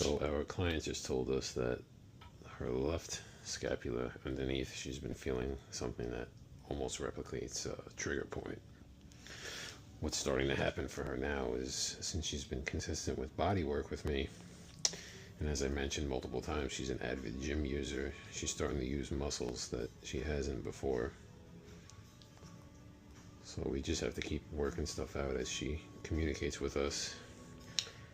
So our client just told us that her left scapula underneath, she's been feeling something that almost replicates a trigger point. What's starting to happen for her now is, since she's been consistent with Bodywork with me, and as I mentioned multiple times, she's an avid gym user, she's starting to use muscles that she hasn't before. So we just have to keep working stuff out as she communicates with us.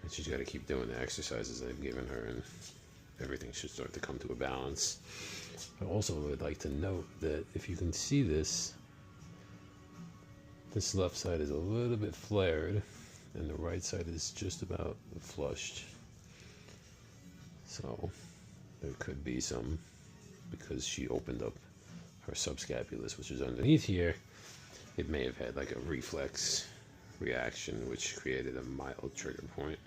And she's got to keep doing the exercises I've given her, and everything should start to come to a balance. I also would like to note that if you can see this left side is a little bit flared, and the right side is just about flushed. So there could be some, because she opened up her subscapulus, which is underneath here, it may have had like a reflex reaction, which created a mild trigger point.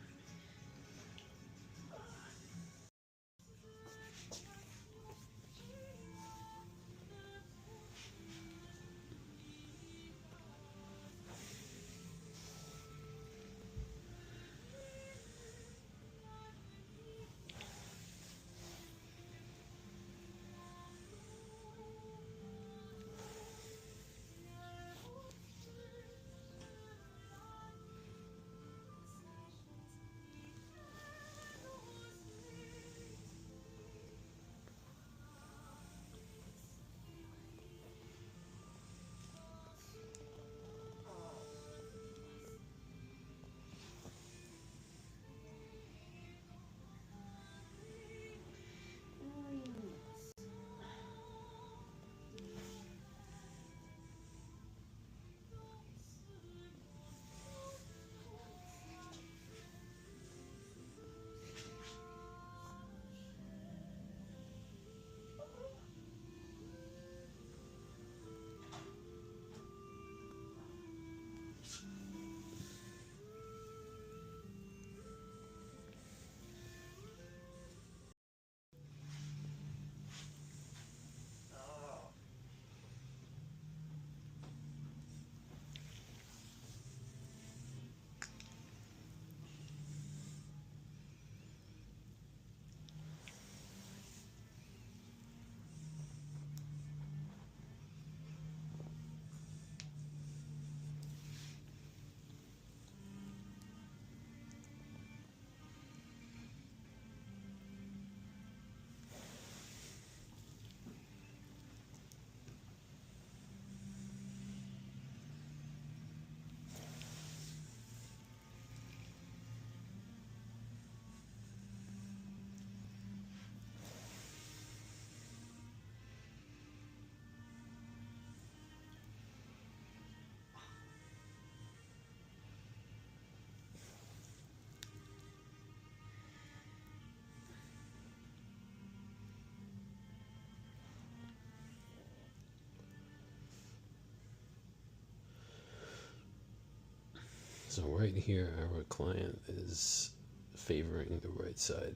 So right here, our client is favoring the right side,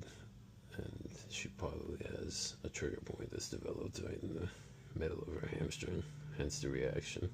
and she probably has a trigger point that's developed right in the middle of her hamstring, hence the reaction.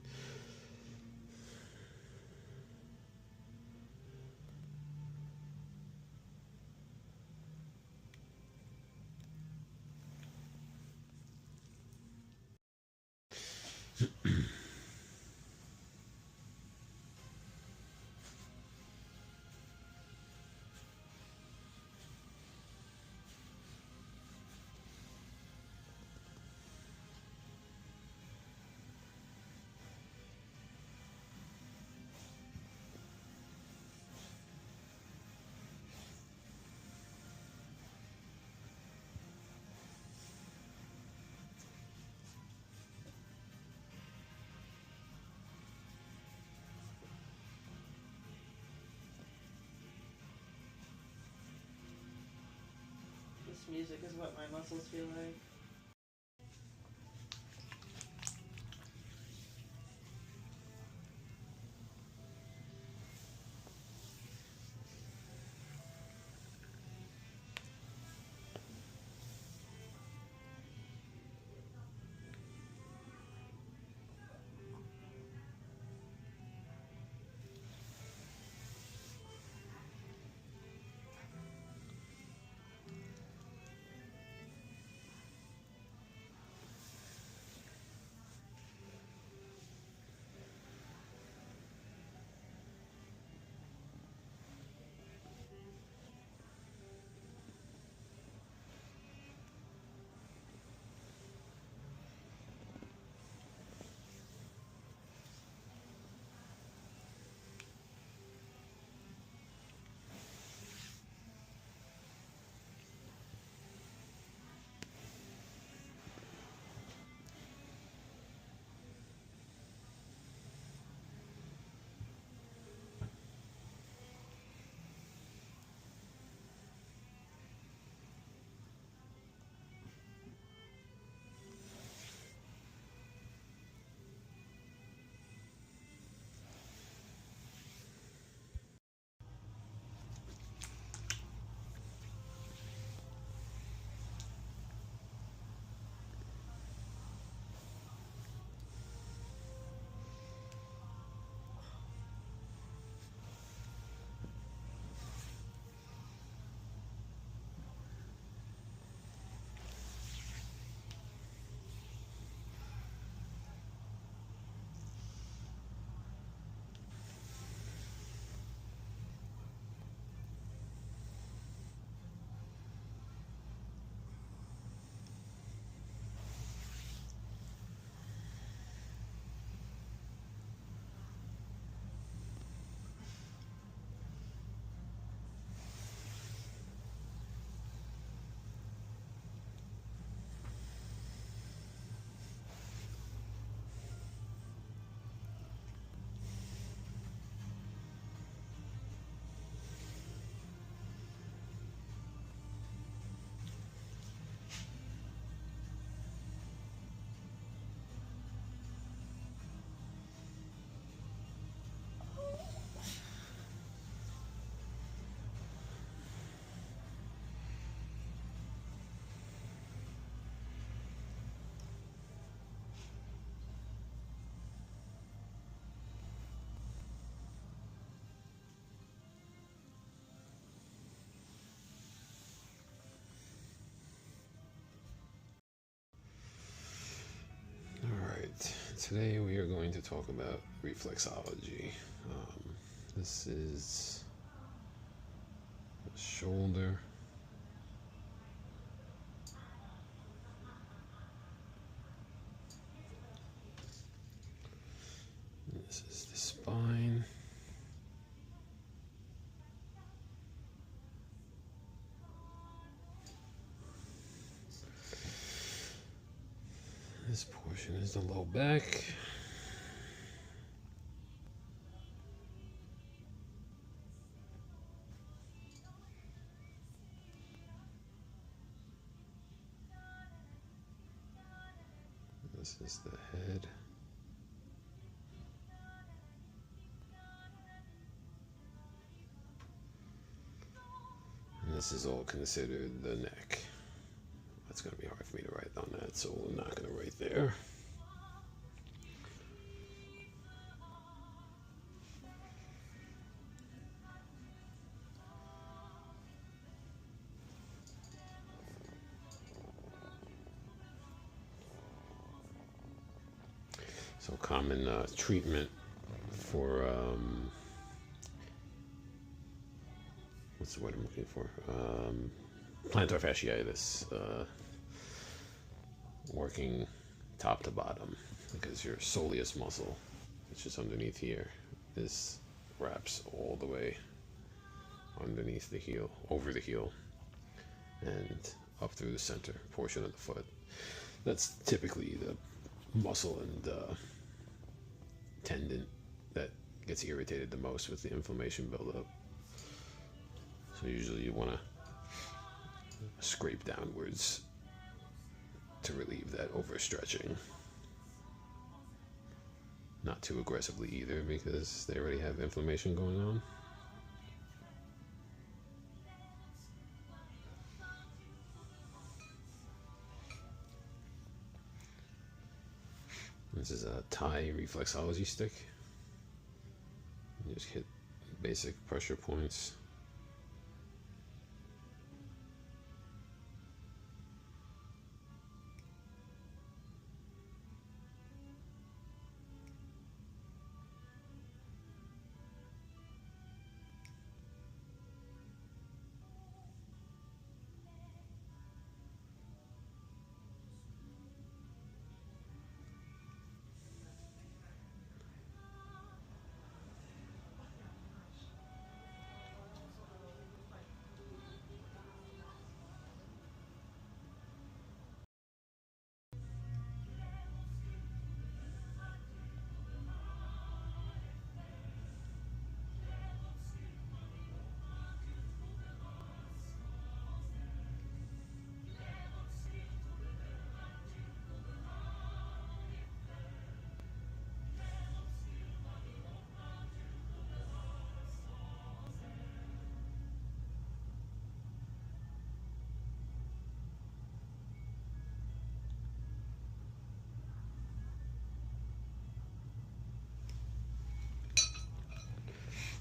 This music is what my muscles feel like. Today we are going to talk about reflexology. This is the shoulder. This is the spine. This portion is the low back. This is the head. And this is all considered the neck. That's going to be hard for me to write on that, so we're not going to write there. So common treatment for, what's the word I'm looking for? Plantar fasciitis, working top to bottom, because your soleus muscle, which is underneath here, this wraps all the way underneath the heel, over the heel, and up through the center portion of the foot. That's typically the muscle and tendon that gets irritated the most with the inflammation buildup. So usually you want to scrape downwards to relieve that overstretching. Not too aggressively either, because they already have inflammation going on. This is a Thai reflexology stick. You just hit basic pressure points.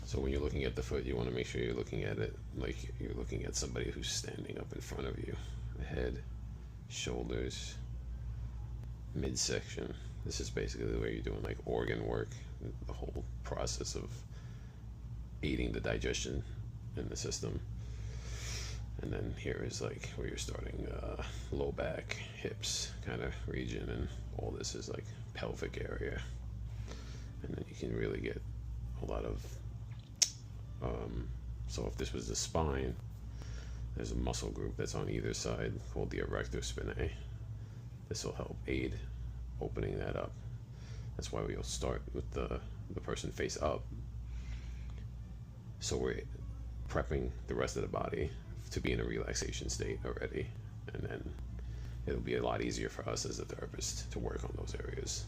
So when you're looking at the foot, you want to make sure you're looking at it like you're looking at somebody who's standing up in front of you. The head, shoulders, midsection. This is basically the way you're doing like organ work, the whole process of aiding the digestion in the system. And then here is like where you're starting low back, hips kind of region, and all this is like pelvic area. And then you can really get a lot of so if this was the spine, there's a muscle group that's on either side called the erector spinae. This will help aid opening that up. That's why we'll start with the person face up, so we're prepping the rest of the body to be in a relaxation state already, and then it'll be a lot easier for us as a therapist to work on those areas.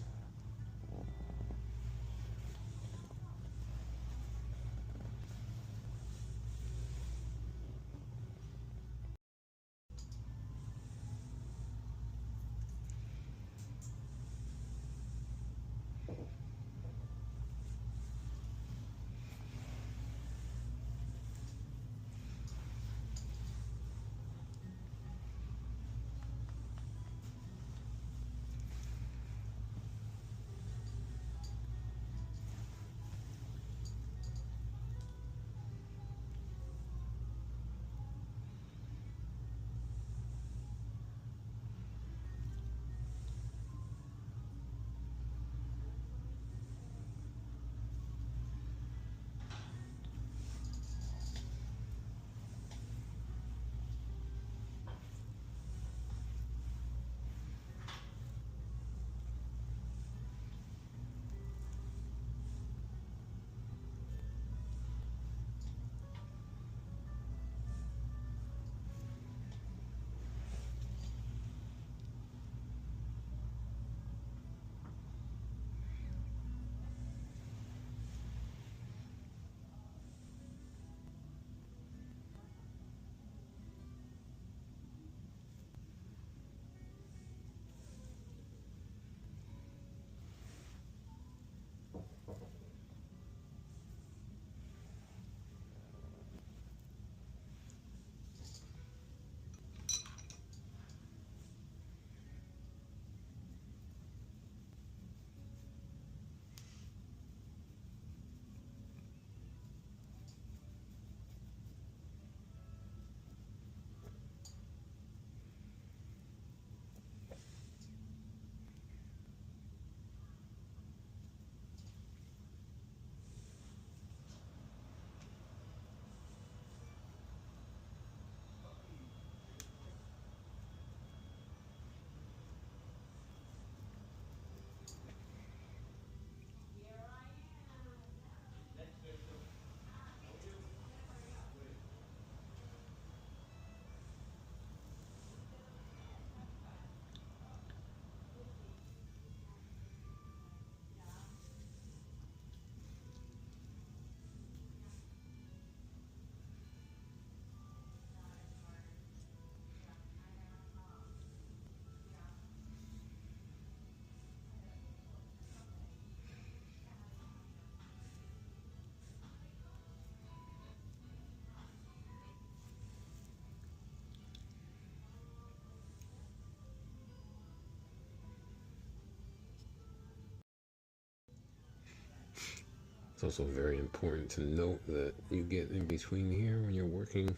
It's also very important to note that you get in between here when you're working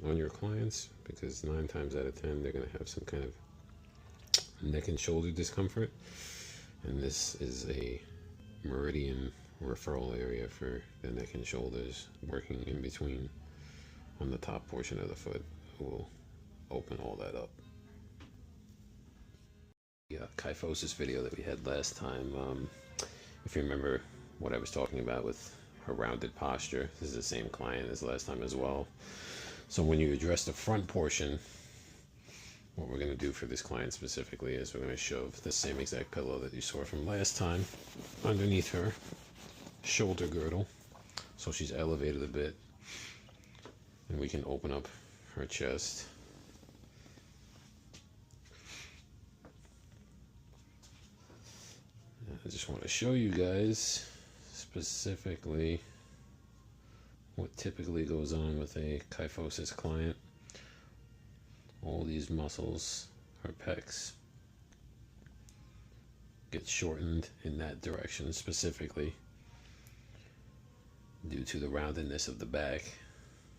on your clients, because 9 times out of 10 they're going to have some kind of neck and shoulder discomfort, and this is a meridian referral area for the neck and shoulders. Working in between on the top portion of the foot will open all that up. The kyphosis video that we had last time, if you remember what I was talking about with her rounded posture, this is the same client as last time as well. So when you address the front portion, what we're going to do for this client specifically is we're going to shove the same exact pillow that you saw from last time underneath her shoulder girdle, so she's elevated a bit, and we can open up her chest. I just want to show you guys specifically what typically goes on with a kyphosis client. All these muscles, her pecs, get shortened in that direction specifically due to the roundedness of the back.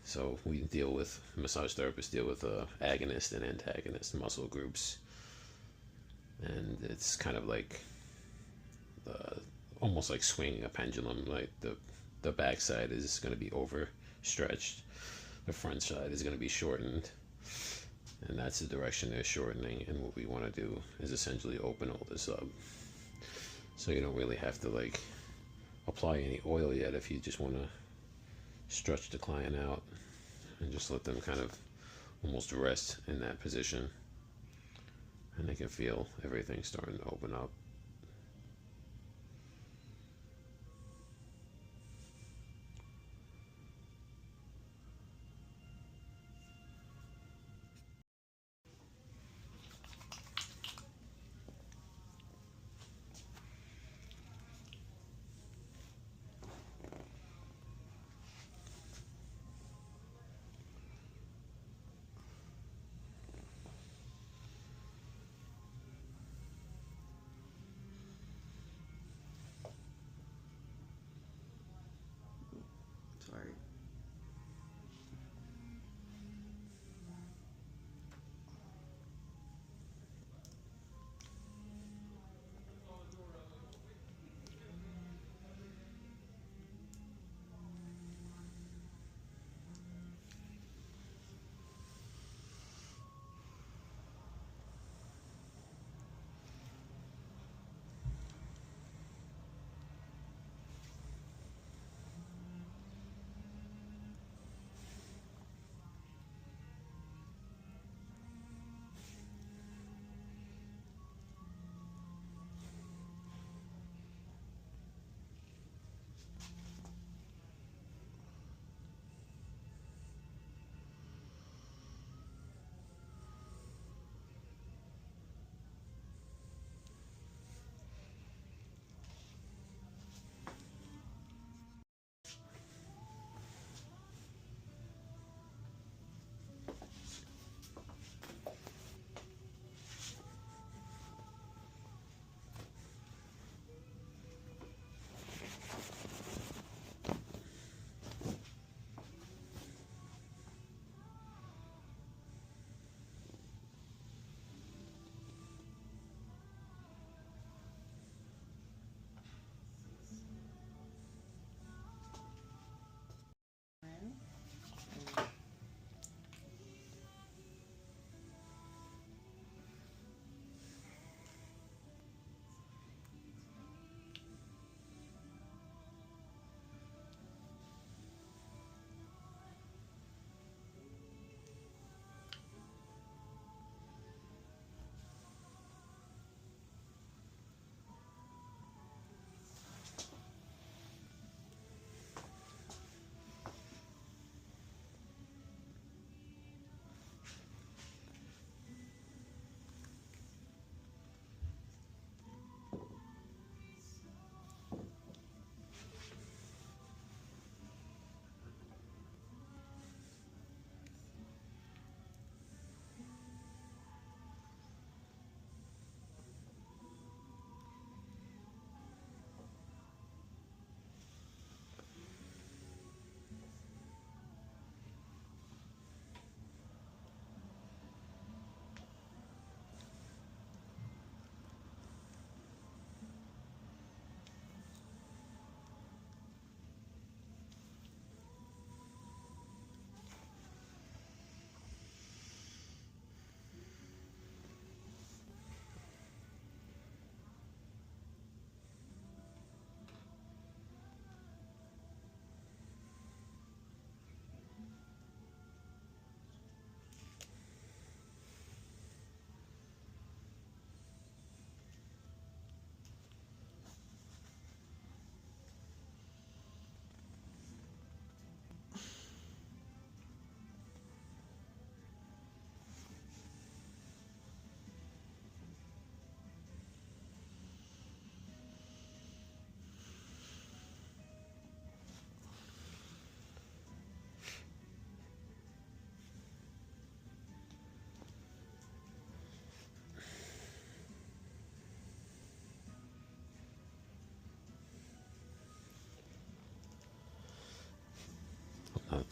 So we deal with, massage therapists deal with agonist and antagonist muscle groups, and it's kind of like almost like swinging a pendulum. Like the back side is going to be overstretched, the front side is going to be shortened, and that's the direction they're shortening. And what we want to do is essentially open all this up, so you don't really have to like apply any oil yet if you just want to stretch the client out and just let them kind of almost rest in that position, and they can feel everything starting to open up.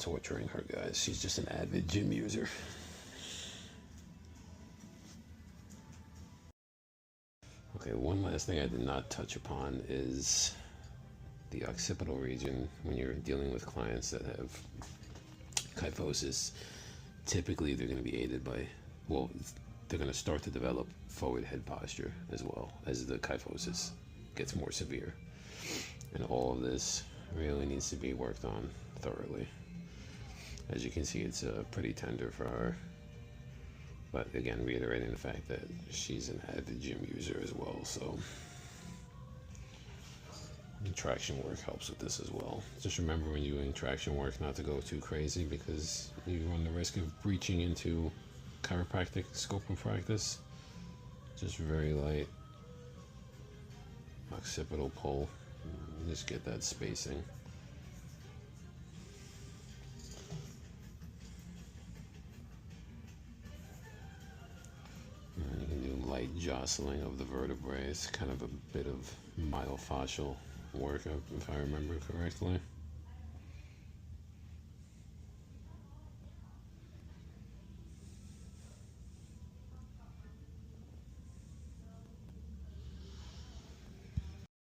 torturing her, guys. She's just an avid gym user. Okay, one last thing I did not touch upon is the occipital region. When you're dealing with clients that have kyphosis, typically they're going to be aided by, well, they're going to start to develop forward head posture as well as the kyphosis gets more severe. And all of this really needs to be worked on thoroughly. As you can see, it's pretty tender for her. But again, reiterating the fact that she's an avid gym user as well, so traction work helps with this as well. Just remember when you're doing traction work not to go too crazy, because you run the risk of breaching into chiropractic scope of practice. Just very light occipital pull. Just get that spacing. And you can do light jostling of the vertebrae. It's kind of a bit of myofascial work, if I remember correctly.